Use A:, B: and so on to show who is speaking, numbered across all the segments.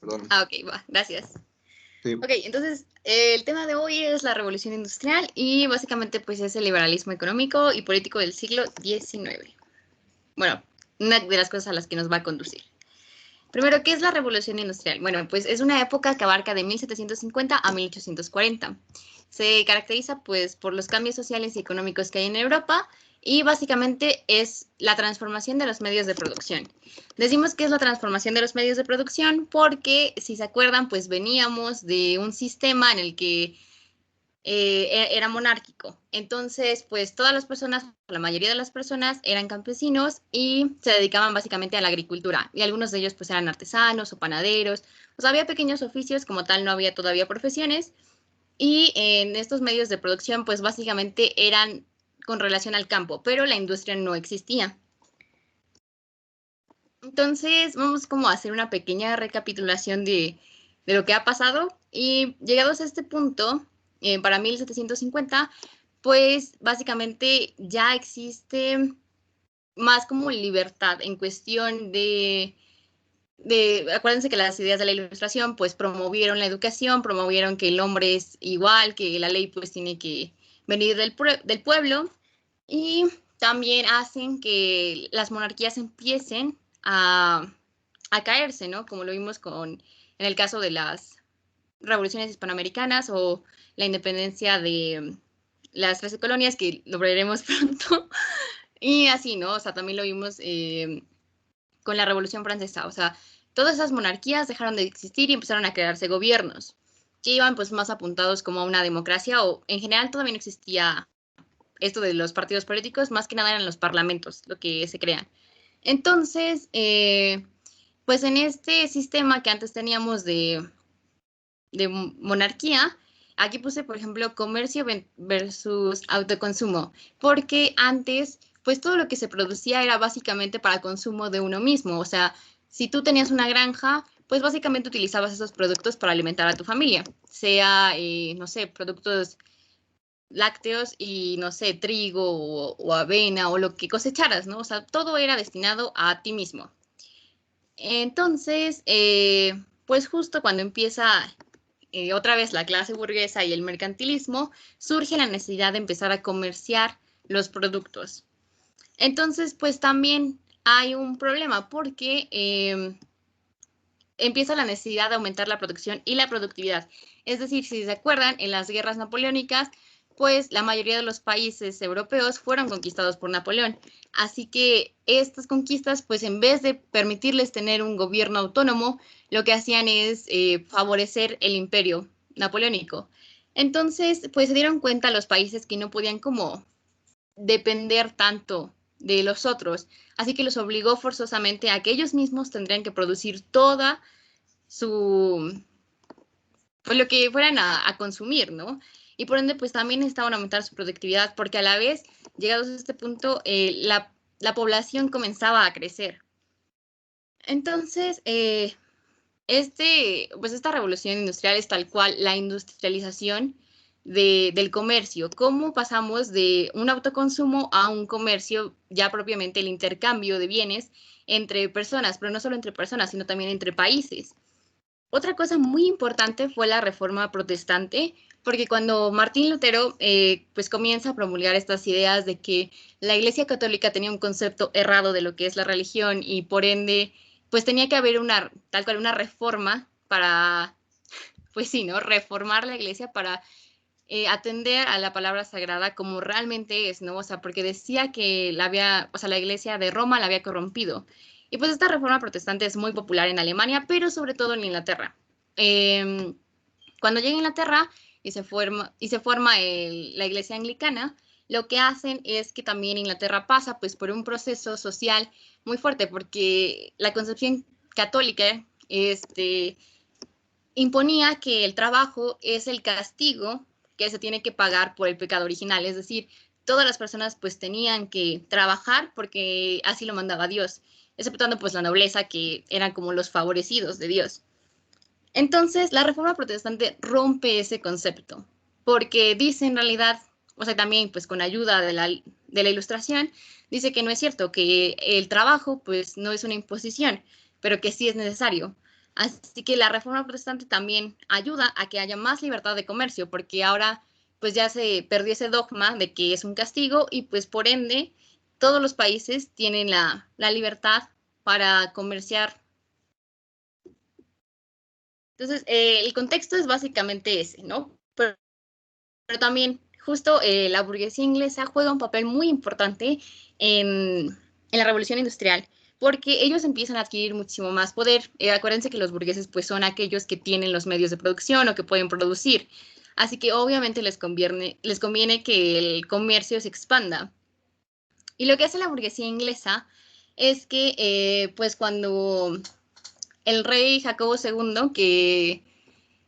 A: Perdón.
B: Ah, ok, va, gracias.
A: Sí.
B: Ok, entonces el tema de hoy es la revolución industrial y básicamente pues es el liberalismo económico y político del siglo XIX. Bueno, una de las cosas a las que nos va a conducir. Primero, ¿qué es la revolución industrial? Bueno, pues es una época que abarca de 1750 a 1840. Se caracteriza pues por los cambios sociales y económicos que hay en Europa y básicamente es la transformación de los medios de producción. Decimos que es la transformación de los medios de producción porque, si se acuerdan, pues veníamos de un sistema en el que era monárquico. Entonces, pues todas las personas, la mayoría de las personas eran campesinos y se dedicaban básicamente a la agricultura. Y algunos de ellos pues eran artesanos o panaderos. O sea, había pequeños oficios, como tal no había todavía profesiones. Y en estos medios de producción pues básicamente eran con relación al campo, pero la industria no existía. Entonces, vamos como a hacer una pequeña recapitulación de lo que ha pasado. Y llegados a este punto, para 1750, pues básicamente ya existe más como libertad en cuestión acuérdense que las ideas de la Ilustración pues promovieron la educación, promovieron que el hombre es igual, que la ley pues tiene que venir del pueblo y también hacen que las monarquías empiecen a caerse, ¿no? Como lo vimos en el caso de las revoluciones hispanoamericanas o la independencia de las 13 colonias, que lo veremos pronto, y así, ¿no? O sea, también lo vimos con la Revolución Francesa, o sea, todas esas monarquías dejaron de existir y empezaron a crearse gobiernos que iban pues más apuntados como a una democracia o en general todavía no existía esto de los partidos políticos, más que nada eran los parlamentos lo que se crean. Entonces, pues en este sistema que antes teníamos de monarquía, aquí puse, por ejemplo, comercio versus autoconsumo, porque antes, pues todo lo que se producía era básicamente para consumo de uno mismo, o sea, si tú tenías una granja, pues básicamente utilizabas esos productos para alimentar a tu familia, sea, no sé, productos lácteos y, no sé, trigo o avena o lo que cosecharas, ¿no? O sea, todo era destinado a ti mismo. Entonces, pues justo cuando empieza otra vez la clase burguesa y el mercantilismo, surge la necesidad de empezar a comerciar los productos. Entonces, pues también hay un problema porque empieza la necesidad de aumentar la producción y la productividad. Es decir, si se acuerdan, en las guerras napoleónicas, pues la mayoría de los países europeos fueron conquistados por Napoleón. Así que estas conquistas, pues en vez de permitirles tener un gobierno autónomo, lo que hacían es favorecer el imperio napoleónico. Entonces, pues se dieron cuenta los países que no podían como depender tanto de los otros, así que los obligó forzosamente a que ellos mismos tendrían que producir toda pues lo que fueran a consumir, ¿no? Y por ende, pues también necesitaban aumentar su productividad, porque a la vez, llegados a este punto, la población comenzaba a crecer. Entonces, pues esta revolución industrial es tal cual la industrialización del comercio. ¿Cómo pasamos de un autoconsumo a un comercio, ya propiamente el intercambio de bienes entre personas, pero no solo entre personas, sino también entre países? Otra cosa muy importante fue la reforma protestante, porque cuando Martín Lutero pues comienza a promulgar estas ideas de que la Iglesia Católica tenía un concepto errado de lo que es la religión y por ende pues tenía que haber tal cual una reforma para, pues sí, ¿no? Reformar la Iglesia para atender a la palabra sagrada como realmente es, ¿no? O sea, porque decía que la Iglesia de Roma la había corrompido. Y pues esta reforma protestante es muy popular en Alemania, pero sobre todo en Inglaterra. Cuando llega a Inglaterra y se forma la Iglesia Anglicana, lo que hacen es que también Inglaterra pasa pues por un proceso social muy fuerte, porque la concepción católica imponía que el trabajo es el castigo que se tiene que pagar por el pecado original, es decir, todas las personas pues tenían que trabajar porque así lo mandaba Dios, exceptuando pues la nobleza que eran como los favorecidos de Dios. Entonces, la Reforma Protestante rompe ese concepto, porque dice en realidad, o sea, también pues con ayuda de la Ilustración, dice que no es cierto, que el trabajo pues no es una imposición, pero que sí es necesario. Así que la reforma protestante también ayuda a que haya más libertad de comercio, porque ahora pues ya se perdió ese dogma de que es un castigo y pues por ende todos los países tienen la libertad para comerciar. Entonces, el contexto es básicamente ese, ¿no? Pero también justo la burguesía inglesa juega un papel muy importante en la revolución industrial, porque ellos empiezan a adquirir muchísimo más poder. Acuérdense que los burgueses pues son aquellos que tienen los medios de producción o que pueden producir. Así que obviamente les conviene que el comercio se expanda. Y lo que hace la burguesía inglesa es que pues cuando el rey Jacobo II, que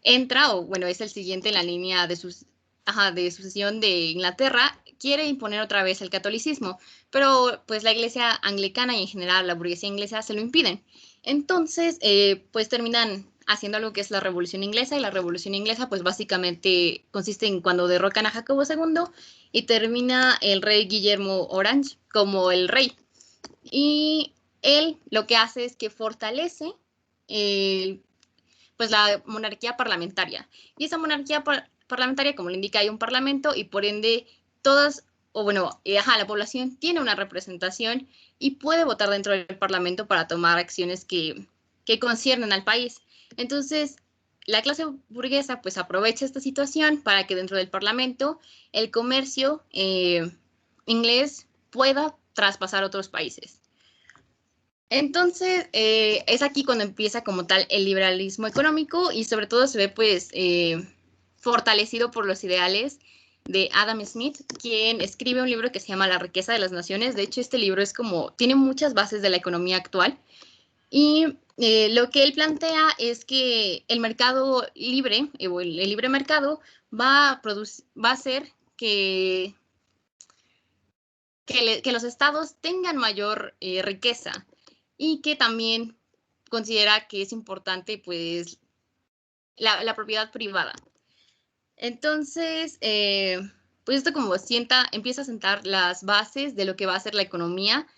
B: entra, o bueno, es el siguiente en la línea de sucesión de Inglaterra, quiere imponer otra vez el catolicismo, pero pues la iglesia anglicana y en general la burguesía inglesa se lo impiden. Entonces, pues terminan haciendo algo que es la Revolución Inglesa, y la Revolución Inglesa pues básicamente consiste en cuando derrocan a Jacobo II y termina el rey Guillermo Orange como el rey. Y él lo que hace es que fortalece pues la monarquía parlamentaria. Y esa monarquía parlamentaria, como le indica, hay un parlamento y por ende todas, o bueno, la población tiene una representación y puede votar dentro del parlamento para tomar acciones que conciernen al país. Entonces, la clase burguesa pues aprovecha esta situación para que dentro del parlamento el comercio inglés pueda traspasar a otros países. Entonces, es aquí cuando empieza como tal el liberalismo económico y sobre todo se ve pues fortalecido por los ideales de Adam Smith, quien escribe un libro que se llama La riqueza de las naciones. De hecho, este libro es tiene muchas bases de la economía actual y lo que él plantea es que el mercado libre, o el libre mercado, va a hacer que los estados tengan mayor riqueza, y que también considera que es importante pues la propiedad privada. Entonces, pues esto empieza a sentar las bases de lo que va a ser la economía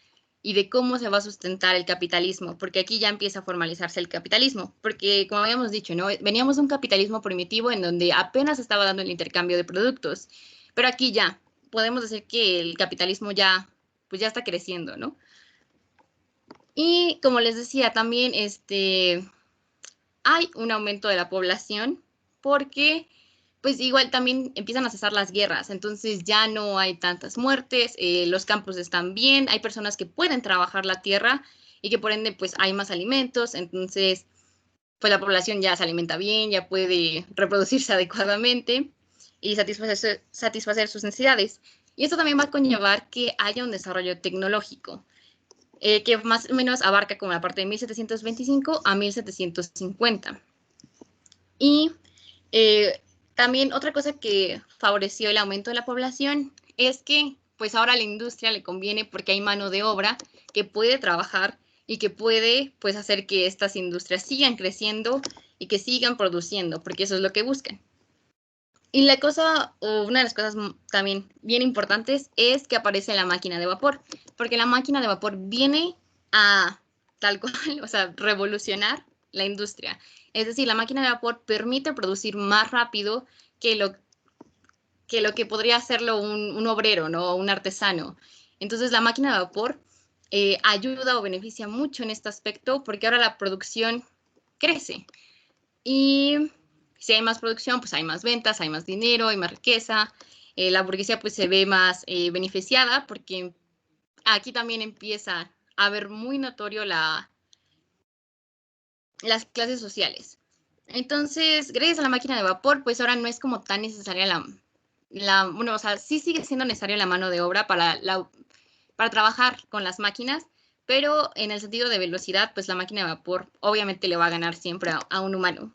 B: y de cómo se va a sustentar el capitalismo, porque aquí ya empieza a formalizarse el capitalismo, porque como habíamos dicho, ¿no? Veníamos de un capitalismo primitivo en donde apenas estaba dando el intercambio de productos, pero aquí ya podemos decir que el capitalismo pues ya está creciendo, ¿no? Y como les decía, también hay un aumento de la población porque pues igual también empiezan a cesar las guerras, entonces ya no hay tantas muertes, los campos están bien, hay personas que pueden trabajar la tierra y que por ende pues hay más alimentos, entonces pues la población ya se alimenta bien, ya puede reproducirse adecuadamente y satisfacer sus necesidades. Y esto también va a conllevar que haya un desarrollo tecnológico. Que más o menos abarca como la parte de 1725 a 1750. Y también otra cosa que favoreció el aumento de la población es que pues ahora a la industria le conviene porque hay mano de obra que puede trabajar y que puede pues hacer que estas industrias sigan creciendo y que sigan produciendo, porque eso es lo que buscan. Y una de las cosas también bien importantes es que aparece la máquina de vapor, porque la máquina de vapor viene a tal cual, o sea, revolucionar la industria. Es decir, la máquina de vapor permite producir más rápido que lo que podría hacerlo un obrero, ¿no? O un artesano. Entonces, la máquina de vapor ayuda o beneficia mucho en este aspecto porque ahora la producción crece. Y si hay más producción, pues hay más ventas, hay más dinero, hay más riqueza. La burguesía pues se ve más beneficiada porque aquí también empieza a ver muy notorio las clases sociales. Entonces, gracias a la máquina de vapor, pues ahora no es como tan necesaria bueno, o sea, sí sigue siendo necesaria la mano de obra para trabajar con las máquinas, pero en el sentido de velocidad, pues la máquina de vapor obviamente le va a ganar siempre a un humano.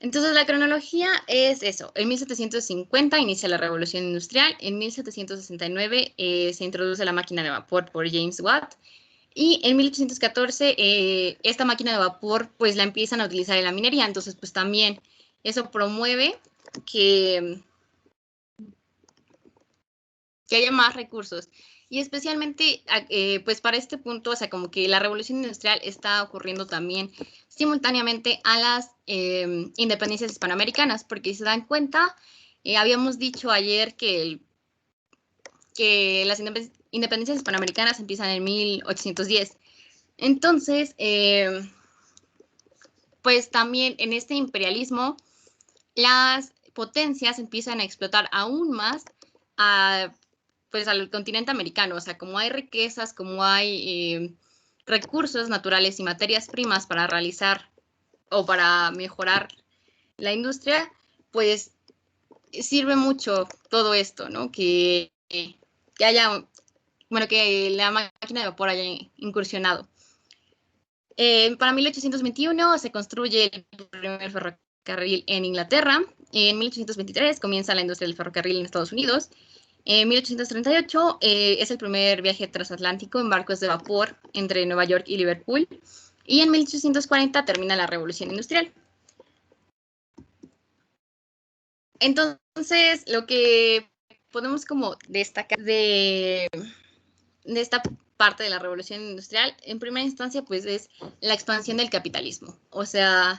B: Entonces, la cronología es eso. En 1750 inicia la Revolución Industrial. En 1769 se introduce la máquina de vapor por James Watt. Y en 1814 esta máquina de vapor pues la empiezan a utilizar en la minería. Entonces, pues también eso promueve que haya más recursos. y especialmente pues para este punto, o sea, como que la revolución industrial está ocurriendo también simultáneamente a las independencias hispanoamericanas, porque si se dan cuenta, habíamos dicho ayer que las independencias hispanoamericanas empiezan en 1810. Entonces, pues también en este imperialismo, las potencias empiezan a explotar aún más pues al continente americano. O sea, como hay riquezas, como hay recursos naturales y materias primas para realizar o para mejorar la industria, pues sirve mucho todo esto, ¿no? Que haya, bueno, que la máquina de vapor haya incursionado. Para 1821 se construye el primer ferrocarril en Inglaterra. En 1823 comienza la industria del ferrocarril en Estados Unidos. En 1838 es el primer viaje transatlántico en barcos de vapor entre Nueva York y Liverpool. Y en 1840 termina la Revolución Industrial. Entonces, lo que podemos como destacar de esta parte de la revolución industrial, en primera instancia, pues es la expansión del capitalismo. O sea,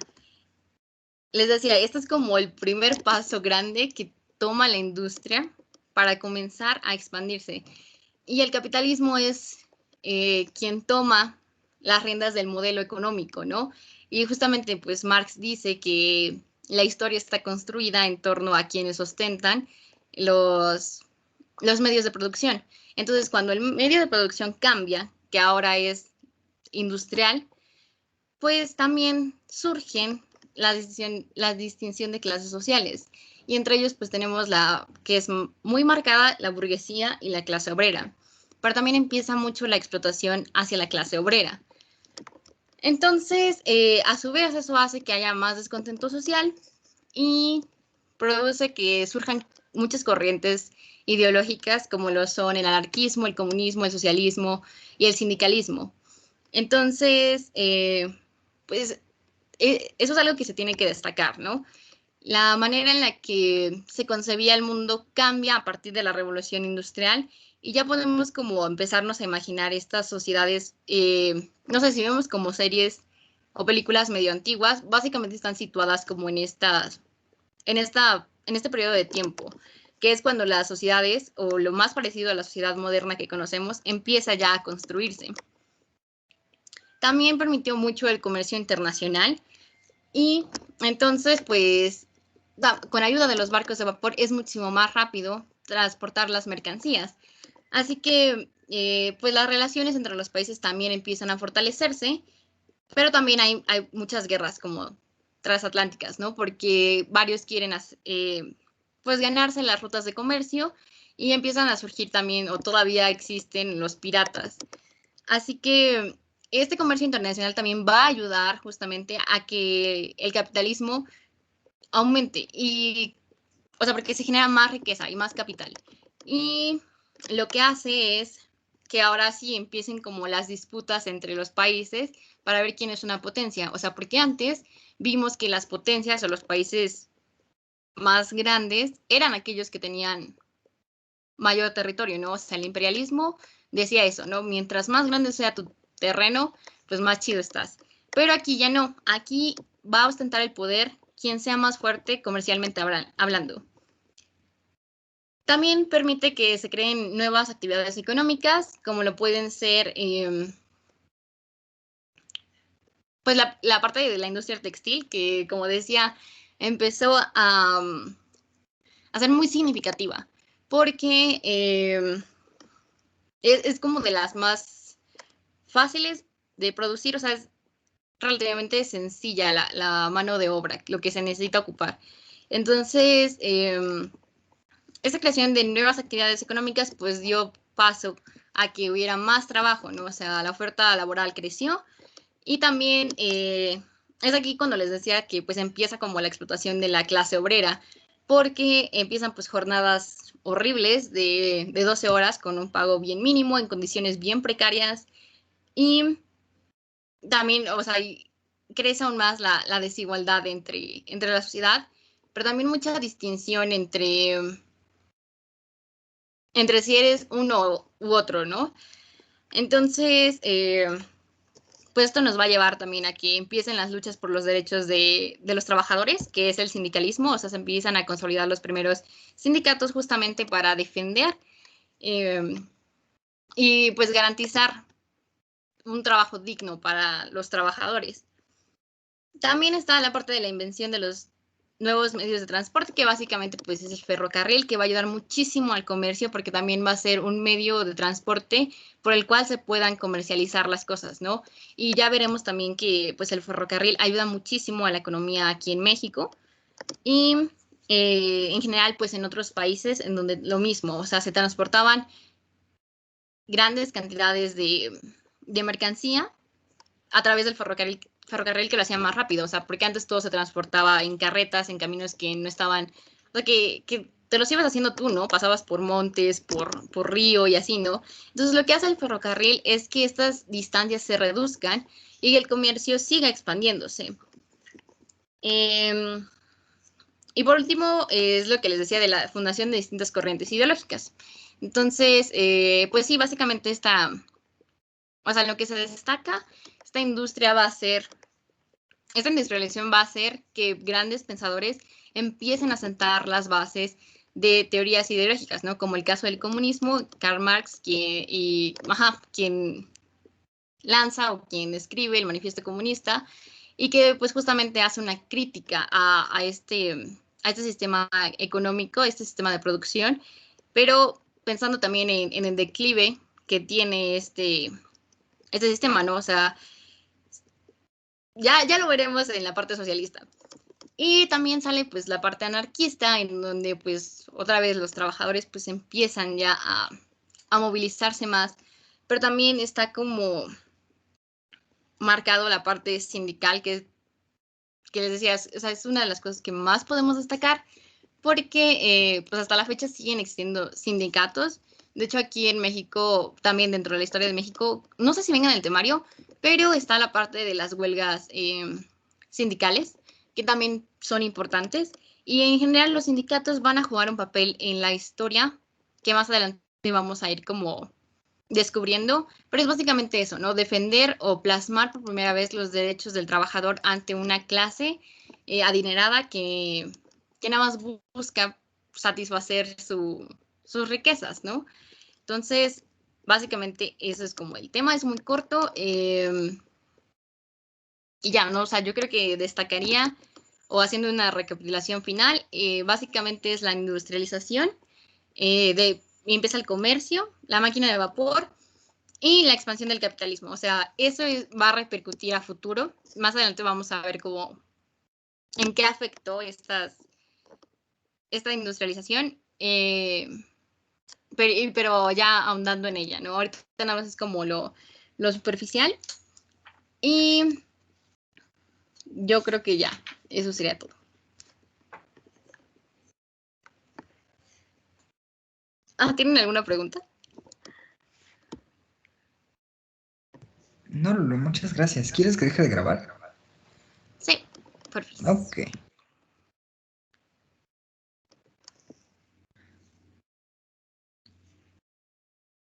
B: les decía, este es como el primer paso grande que toma la industria para comenzar a expandirse. Y el capitalismo es quien toma las riendas del modelo económico, ¿no? Y justamente, pues Marx dice que la historia está construida en torno a quienes ostentan los medios de producción. Entonces, cuando el medio de producción cambia, que ahora es industrial, pues también surgen la distinción de clases sociales. Y entre ellos, pues tenemos la que es muy marcada, la burguesía y la clase obrera. Pero también empieza mucho la explotación hacia la clase obrera. Entonces, a su vez, eso hace que haya más descontento social y produce que surjan muchas corrientes ideológicas como lo son el anarquismo, el comunismo, el socialismo y el sindicalismo. Entonces, pues eso es algo que se tiene que destacar, ¿no? La manera en la que se concebía el mundo cambia a partir de la revolución industrial y ya podemos como empezarnos a imaginar estas sociedades, no sé si vemos como series o películas medio antiguas, básicamente están situadas como en este periodo de tiempo, que es cuando las sociedades, o lo más parecido a la sociedad moderna que conocemos, empieza ya a construirse. También permitió mucho el comercio internacional y entonces, pues, con ayuda de los barcos de vapor es muchísimo más rápido transportar las mercancías. Así que, pues, las relaciones entre los países también empiezan a fortalecerse, pero también hay muchas guerras como transatlánticas, ¿no? Porque varios quieren, pues, ganarse las rutas de comercio y empiezan a surgir también, o todavía existen los piratas. Así que este comercio internacional también va a ayudar justamente a que el capitalismo aumente y, o sea, porque se genera más riqueza y más capital. Y lo que hace es que ahora sí empiecen como las disputas entre los países para ver quién es una potencia. O sea, porque antes vimos que las potencias o los países más grandes eran aquellos que tenían mayor territorio, ¿no? O sea, el imperialismo decía eso, ¿no? Mientras más grande sea tu terreno, pues más chido estás. Pero aquí ya no, aquí va a ostentar el poder quien sea más fuerte comercialmente hablando. También permite que se creen nuevas actividades económicas, como lo pueden ser, pues la parte de la industria textil, que como decía, empezó a ser muy significativa, porque es como de las más fáciles de producir, o sea, es relativamente sencilla la mano de obra, lo que se necesita ocupar. Entonces, esta creación de nuevas actividades económicas pues dio paso a que hubiera más trabajo, ¿no? O sea, la oferta laboral creció y también es aquí cuando les decía que pues empieza como la explotación de la clase obrera, porque empiezan pues jornadas horribles de 12 horas con un pago bien mínimo, en condiciones bien precarias y también, o sea, crece aún más la desigualdad entre la sociedad, pero también mucha distinción entre entre si eres uno u otro, ¿no? Entonces, pues esto nos va a llevar también a que empiecen las luchas por los derechos de los trabajadores, que es el sindicalismo, o sea, se empiezan a consolidar los primeros sindicatos justamente para defender y pues garantizar un trabajo digno para los trabajadores. También está la parte de la invención de los nuevos medios de transporte, que básicamente pues es el ferrocarril, que va a ayudar muchísimo al comercio porque también va a ser un medio de transporte por el cual se puedan comercializar las cosas, ¿no? Y ya veremos también que pues el ferrocarril ayuda muchísimo a la economía aquí en México y en general pues en otros países en donde lo mismo, o sea, se transportaban grandes cantidades de mercancía a través del ferrocarril que lo hacía más rápido, o sea, porque antes todo se transportaba en carretas, en caminos que no estaban, o sea, que te los ibas haciendo tú, ¿no? Pasabas por montes, por río y así, ¿no? Entonces lo que hace el ferrocarril es que estas distancias se reduzcan y el comercio siga expandiéndose. Y por último, es lo que les decía de la fundación de distintas corrientes ideológicas. Entonces, pues sí, básicamente o sea, lo que se destaca, esta industria va a ser esta industrialización va a hacer que grandes pensadores empiecen a sentar las bases de teorías ideológicas, ¿no? Como el caso del comunismo, Karl Marx, quien lanza o quien escribe el Manifiesto Comunista y que pues justamente hace una crítica a este sistema económico, a este sistema de producción, pero pensando también en el declive que tiene este sistema, ¿no? O sea, ya lo veremos en la parte socialista. Y también sale pues la parte anarquista, en donde pues otra vez los trabajadores pues empiezan ya a movilizarse más, pero también está como marcado la parte sindical, que les decía, o sea, es una de las cosas que más podemos destacar, porque pues hasta la fecha siguen existiendo sindicatos. De hecho, aquí en México, también dentro de la historia de México, no sé si vengan en el temario, pero está la parte de las huelgas sindicales, que también son importantes. Y en general los sindicatos van a jugar un papel en la historia que más adelante vamos a ir como descubriendo, pero es básicamente eso, ¿no? Defender o plasmar por primera vez los derechos del trabajador ante una clase adinerada que nada más busca satisfacer sus riquezas, ¿no? Entonces, básicamente eso es como el tema, es muy corto y ya, ¿no? O sea, yo creo que destacaría o haciendo una recapitulación final, básicamente es la industrialización, empieza el comercio, la máquina de vapor, y la expansión del capitalismo. O sea, eso va a repercutir a futuro. Más adelante vamos a ver cómo, en qué afectó esta industrialización, pero ya ahondando en ella, ¿no? Ahorita nada más es como lo superficial. Y yo creo que ya, eso sería todo. ¿Tienen alguna pregunta?
A: No, Lulu, muchas gracias. ¿Quieres que deje de grabar?
B: Sí, perfecto.
A: Ok.